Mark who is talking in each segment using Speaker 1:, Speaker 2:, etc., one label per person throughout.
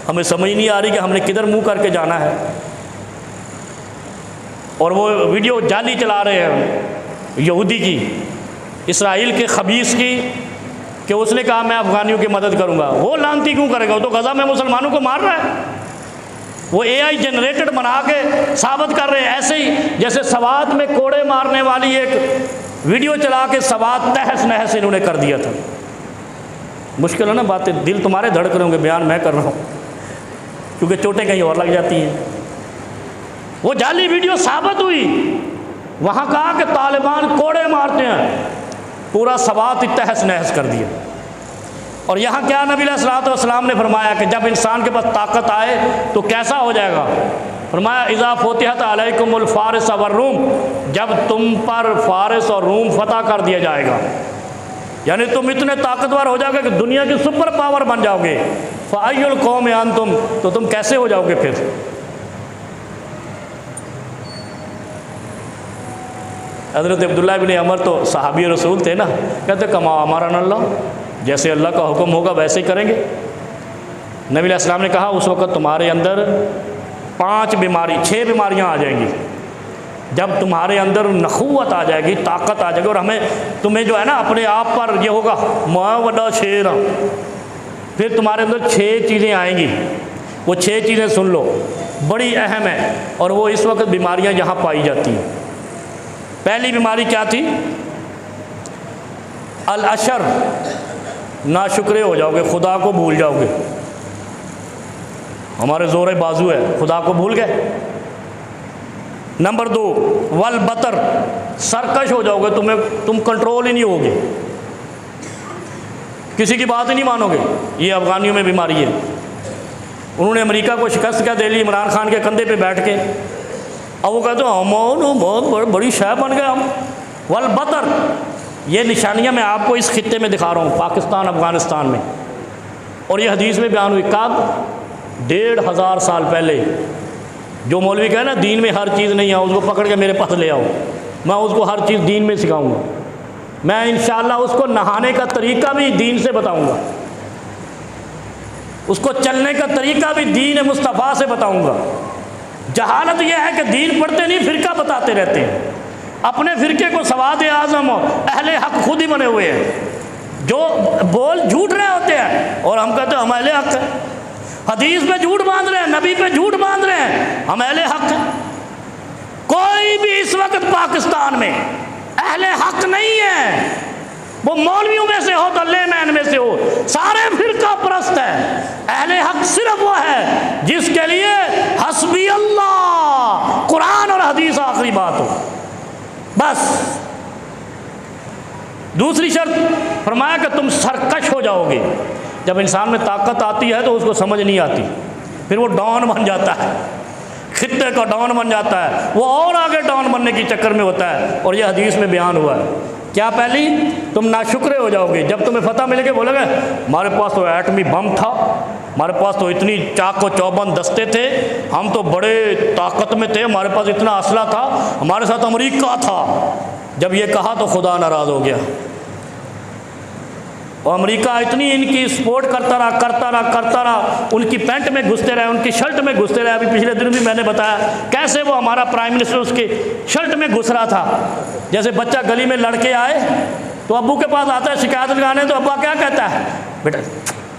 Speaker 1: हमें समझ नहीं आ रही कि हमने किधर मुंह करके जाना है। और वो वीडियो जाली चला रहे हैं यहूदी की, इसराइल के खबीस की, कि उसने कहा मैं अफ़गानियों की मदद करूंगा। वो लानती क्यों करेगा, वो तो गज़ा में मुसलमानों को मार रहा है। वो AI जनरेटेड बना के साबित कर रहे हैं, ऐसे ही जैसे सवात में कोड़े मारने वाली एक वीडियो चला के सवात तहस नहस इन्होंने कर दिया था। मुश्किल है ना बातें, दिल तुम्हारे धड़क रहे होंगे, बयान मैं कर रहा हूँ क्योंकि चोटें कहीं और लग जाती हैं। वो जाली वीडियो साबित हुई, वहाँ कहा कि तालिबान कोड़े मारते हैं, पूरा सवात ही तहस नहस कर दिया। और यहाँ क्या नबी अलैहिस्सलाम ने फरमाया कि जब इंसान के पास ताकत आए तो कैसा हो जाएगा। फरमाया इज़ा फुतिहत अलैकुमुल फारिस वर रूम, जब तुम पर फारिस और रूम फतह कर दिया जाएगा, यानी तुम इतने ताकतवर हो जाओगे कि दुनिया की सुपर पावर बन जाओगे। फ़अय्युल कौम अंतुम, तो तुम कैसे हो जाओगे फिर। हज़रत अब्दुल्लाह बिन अमर तो सहाबी रसूल थे ना, कहते कमा हमारा अल्लाह, जैसे अल्लाह का हुक्म होगा वैसे ही करेंगे। नबी अलैहिस्सलाम ने कहा उस वक़्त तुम्हारे अंदर 6 बीमारियां आ जाएंगी। जब तुम्हारे अंदर नखुवत आ जाएगी, ताकत आ जाएगी, और हमें तुम्हें जो है ना अपने आप पर ये होगा मैं बड़ा शेर हूँ, फिर तुम्हारे अंदर 6 चीज़ें आएंगी। वो 6 चीज़ें सुन लो, बड़ी अहम है, और वो इस वक्त बीमारियाँ यहाँ पाई जाती हैं। पहली बीमारी क्या थी, अल अशर, नाशुक्रे हो जाओगे, खुदा को भूल जाओगे। हमारे ज़ोर बाजू है, खुदा को भूल गए। नंबर 2 वल बतर, सरकश हो जाओगे, तुम कंट्रोल ही नहीं होगे, किसी की बात ही नहीं मानोगे। ये अफ़गानियों में बीमारी है। उन्होंने अमेरिका को शिकस्त क्या दे ली इमरान खान के कंधे पे बैठ के, अब वो कहते हम बहुत बड़ी शय बन गए हम। वल बतर, ये निशानियां मैं आपको इस खित्ते में दिखा रहा हूँ, पाकिस्तान अफ़गानिस्तान में। और ये हदीस में बयान हुई कब, 1500 साल पहले। जो मौलवी कहे ना दीन में हर चीज़ नहीं है, उसको पकड़ के मेरे पास ले आओ, मैं उसको हर चीज़ दीन में सिखाऊंगा। मैं इंशाअल्लाह उसको नहाने का तरीका भी दीन से बताऊंगा, उसको चलने का तरीका भी दीन मुस्तफ़ा से बताऊंगा। जहालत यह है कि दीन पढ़ते नहीं, फ़िरका बताते रहते हैं। अपने फ़िरके को सवाद आज़म अहले हक खुद ही बने हुए हैं, जो बोल झूठ रहे होते हैं, और हम कहते हैं हम अहले हक हैं। हदीस पे झूठ बांध रहे हैं, नबी पे झूठ बांध रहे हैं, हम अहले हक हैं। कोई भी इस वक्त पाकिस्तान में अहले हक नहीं है, वो मौलवियों में से हो तो लेमैन में से हो, सारे फिरका परस्त है। अहले हक सिर्फ वो है जिसके लिए हस्बी अल्लाह, कुरान और हदीस आखिरी बात हो, बस। दूसरी शर्त फरमाया कि तुम सरकश हो जाओगे। जब इंसान में ताकत आती है तो उसको समझ नहीं आती, फिर वो डॉन बन जाता है, खित्ते का डॉन बन जाता है, वो और आगे डॉन बनने की चक्कर में होता है। और यह हदीस में बयान हुआ है क्या, पहली तुम नाशुक्रे हो जाओगे। जब तुम्हें फतह मिलेगा बोलोगे हमारे पास तो एटमी बम था, हमारे पास तो इतनी चाको चौबंद दस्ते थे, हम तो बड़े ताकत में थे, हमारे पास इतना असला था, हमारे साथ अमेरिका था। जब ये कहा तो खुदा नाराज़ हो गया, और अमेरिका इतनी इनकी सपोर्ट करता रहा, उनकी पैंट में घुसते रहे, उनकी शर्ट में घुसते रहे। अभी पिछले दिन भी मैंने बताया कैसे वो हमारा प्राइम मिनिस्टर उसके शर्ट में घुस रहा था। जैसे बच्चा गली में लड़के आए तो अब्बू के पास आता है शिकायत लगाने, तो अब्बा क्या कहता है, बेटा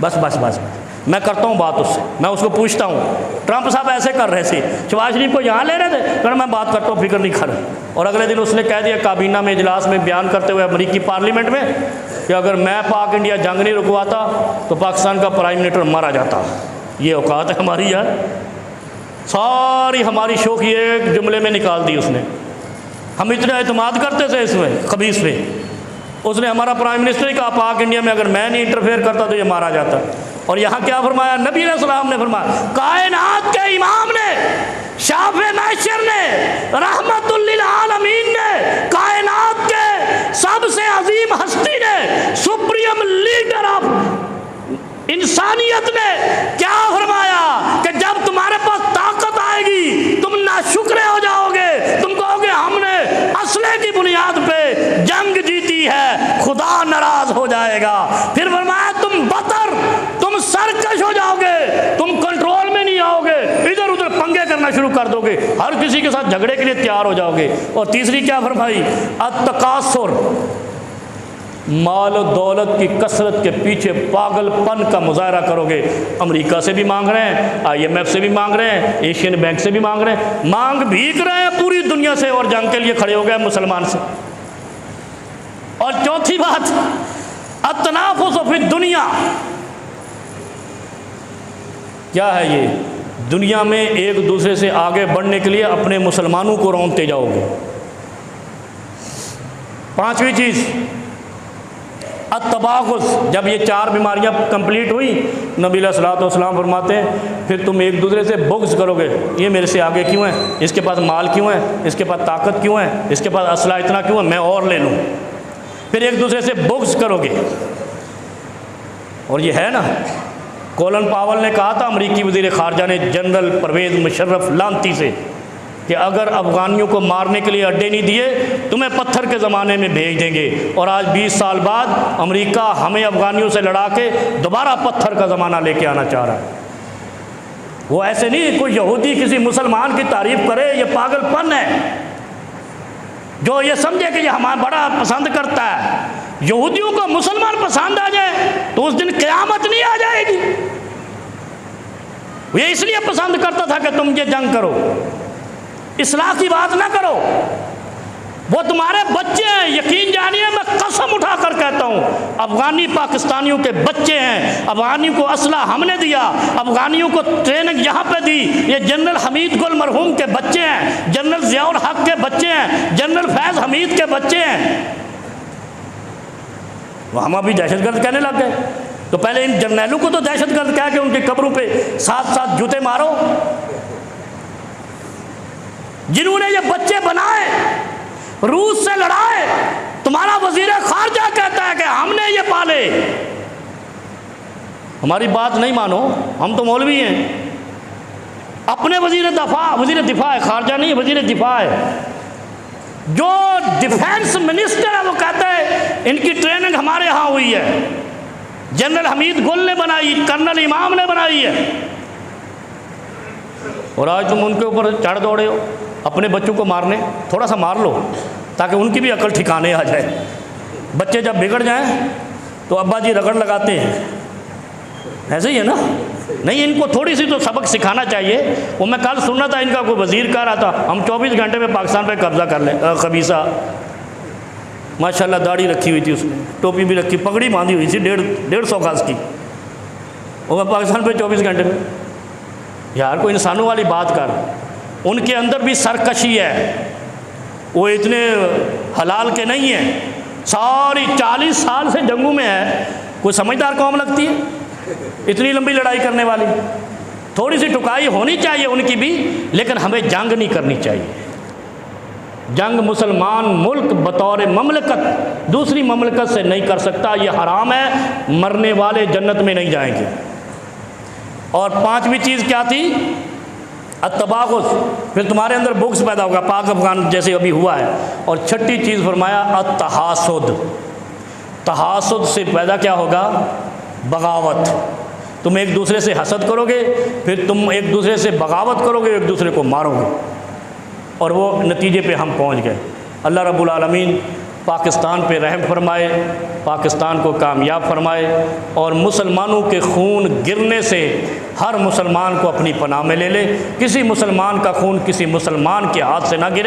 Speaker 1: बस मैं करता हूँ बात उससे, मैं उसको पूछता हूँ। ट्रंप साहब ऐसे कर रहे थे, शहबाज शरीफ को यहाँ ले रहे थे, कहना मैं बात करता हूँ, फिक्र नहीं कर। और अगले दिन उसने कह दिया काबीना में इजलास में बयान करते हुए अमेरिकी पार्लियामेंट में कि अगर मैं पाक इंडिया जंग नहीं रुकवाता तो पाकिस्तान का प्राइम मिनिस्टर मारा जाता। ये औकात है हमारी यार, सारी हमारी शोखी एक जुमले में निकाल दी उसने। हम इतना एतमाद करते थे इसमें खबीस पे, उसने हमारा प्राइम मिनिस्टर ही कहा पाक इंडिया में अगर मैं नहीं इंटरफेयर करता तो ये मारा जाता। और यहाँ क्या फरमाया नबी अलैहिस्सलाम ने फरमाया, कायनात के इमाम ने, शाफ़े महशर ने, रहमतुल लिल आलमीन ने, कायनात के सबसे अजीम हस्ती ने, सुप्रीम लीडर ऑफ इंसानियत ने क्या फरमाया कि जब तुम्हारे पास ताकत आएगी तुम नाशुक्रे हो जाओगे, तुम कहोगे हमने असले की बुनियाद पे जंग जीती है, खुदा नाराज हो जाएगा। फिर फरमाया तुम बतर, तुम सरकश हो जाओगे, तुम कंट्रोल शुरू कर दोगे, हर किसी के साथ झगड़े के लिए तैयार हो जाओगे। और तीसरी क्या फरमाई, अत्तकासुर, माल और दौलत की कसरत के पीछे पागलपन का मुजाहरा करोगे। अमेरिका से भी मांग रहे हैं, IMF से भी मांग रहे हैं, एशियन बैंक से भी मांग रहे हैं, मांग भीग रहे हैं पूरी दुनिया से, और जंग के लिए खड़े हो गए मुसलमान से। और चौथी बात, अतनाफुस फी दुनिया, क्या है ये, दुनिया में एक दूसरे से आगे बढ़ने के लिए अपने मुसलमानों को रौंदते जाओगे। पांचवी चीज़ अत्तबागुस, जब ये चार बीमारियां कंप्लीट हुई, नबी अलैहिस्सलाम फरमाते हैं फिर तुम एक दूसरे से बुग़्ज़ करोगे, ये मेरे से आगे क्यों है, इसके पास माल क्यों है, इसके पास ताकत क्यों है, इसके पास असला इतना क्यों है, मैं और ले लूँ। फिर एक दूसरे से बुग़्ज़ करोगे। और ये है ना, कोलन पावल ने कहा था अमरीकी वज़ीर ख़ारजा ने जनरल परवेज़ मुशर्रफ लांती से कि अगर अफ़गानियों को मारने के लिए अड्डे नहीं दिए तुम्हें पत्थर के ज़माने में भेज देंगे। और आज 20 साल बाद अमेरिका हमें अफ़गानियों से लड़ा के दोबारा पत्थर का ज़माना लेके आना चाह रहा है। वो ऐसे नहीं कोई यहूदी किसी मुसलमान की तारीफ़ करे, ये पागलपन है। जो ये समझे कि ये हमारा बड़ा पसंद करता है, यहूदियों को मुसलमान पसंद आ जाए तो उस दिन क़यामत नहीं आ जाएगी। ये इसलिए पसंद करता था कि तुम ये जंग करो, इस्लाह की बात ना करो। वो तुम्हारे बच्चे हैं, यकीन जानिए, मैं कसम उठा कर कहता हूँ, अफ़गानी पाकिस्तानियों के बच्चे हैं। अफ़गानियों को असला हमने दिया, अफ़गानियों को ट्रेनिंग यहाँ पे दी। ये जनरल हमीद गुल मरहूम के बच्चे हैं, जनरल ज़ियाउल हक के बच्चे हैं, जनरल फैज़ हमीद के बच्चे हैं। वो हम अभी दहशतगर्द कहने लग गए। तो पहले इन जर्नैलों को तो दहशतगर्द कह के उनकी कब्रों पे साथ साथ जूते मारो। जिन्होंने ये बच्चे बनाए, रूस से लड़ाए, तुम्हारा वजीर खारजा कहता है कि हमने ये पाले। हमारी बात नहीं मानो, हम तो मौलवी हैं। अपने वजीर दिफा है, खारजा नहीं, वजीर दिफा है। जो डिफेंस मिनिस्टर है वो कहता है इनकी ट्रेनिंग हमारे यहाँ हुई है, जनरल हमीद गुल ने बनाई, कर्नल इमाम ने बनाई है। और आज तुम उनके ऊपर चढ़ दौड़े हो अपने बच्चों को मारने। थोड़ा सा मार लो ताकि उनकी भी अकल ठिकाने आ जाए। बच्चे जब बिगड़ जाएं तो अब्बा जी रगड़ लगाते हैं, ऐसे ही है ना। नहीं, इनको थोड़ी सी तो सबक सिखाना चाहिए। वो मैं कल सुन रहा था, इनका कोई वज़ीर कह रहा था हम 24 घंटे में पाकिस्तान पे कब्ज़ा कर लें। खबीसा माशाल्लाह दाढ़ी रखी हुई थी, उसने टोपी भी रखी, पगड़ी बांधी हुई थी 150 गज की, और मैं पाकिस्तान पे 24 घंटे में। यार कोई इंसानों वाली बात कर। उनके अंदर भी सरकशी है, वो इतने हलाल के नहीं हैं। सारी 40 साल से जंगों में है। कोई समझदार कौम लगती है इतनी लंबी लड़ाई करने वाली। थोड़ी सी टुकाई होनी चाहिए उनकी भी, लेकिन हमें जंग नहीं करनी चाहिए। जंग मुसलमान मुल्क बतौर ममलकत दूसरी ममलकत से नहीं कर सकता, ये हराम है। मरने वाले जन्नत में नहीं जाएंगे। और पांचवी चीज़ क्या थी, अत्तबागुस, फिर तुम्हारे अंदर बुग़्ज़ पैदा होगा, पाक अफ़गान जैसे अभी हुआ है। और छठी चीज़ फरमाया अत्तहासुद, तहासुद से पैदा क्या होगा, बगावत। तुम एक दूसरे से हसद करोगे, फिर तुम एक दूसरे से बगावत करोगे, एक दूसरे को मारोगे, और वो नतीजे पे हम पहुंच गए। अल्लाह रब्बुल आलमीन पाकिस्तान पे रहम फरमाए, पाकिस्तान को कामयाब फरमाए, और मुसलमानों के खून गिरने से हर मुसलमान को अपनी पनाह में ले ले। किसी मुसलमान का खून किसी मुसलमान के हाथ से ना गिरे।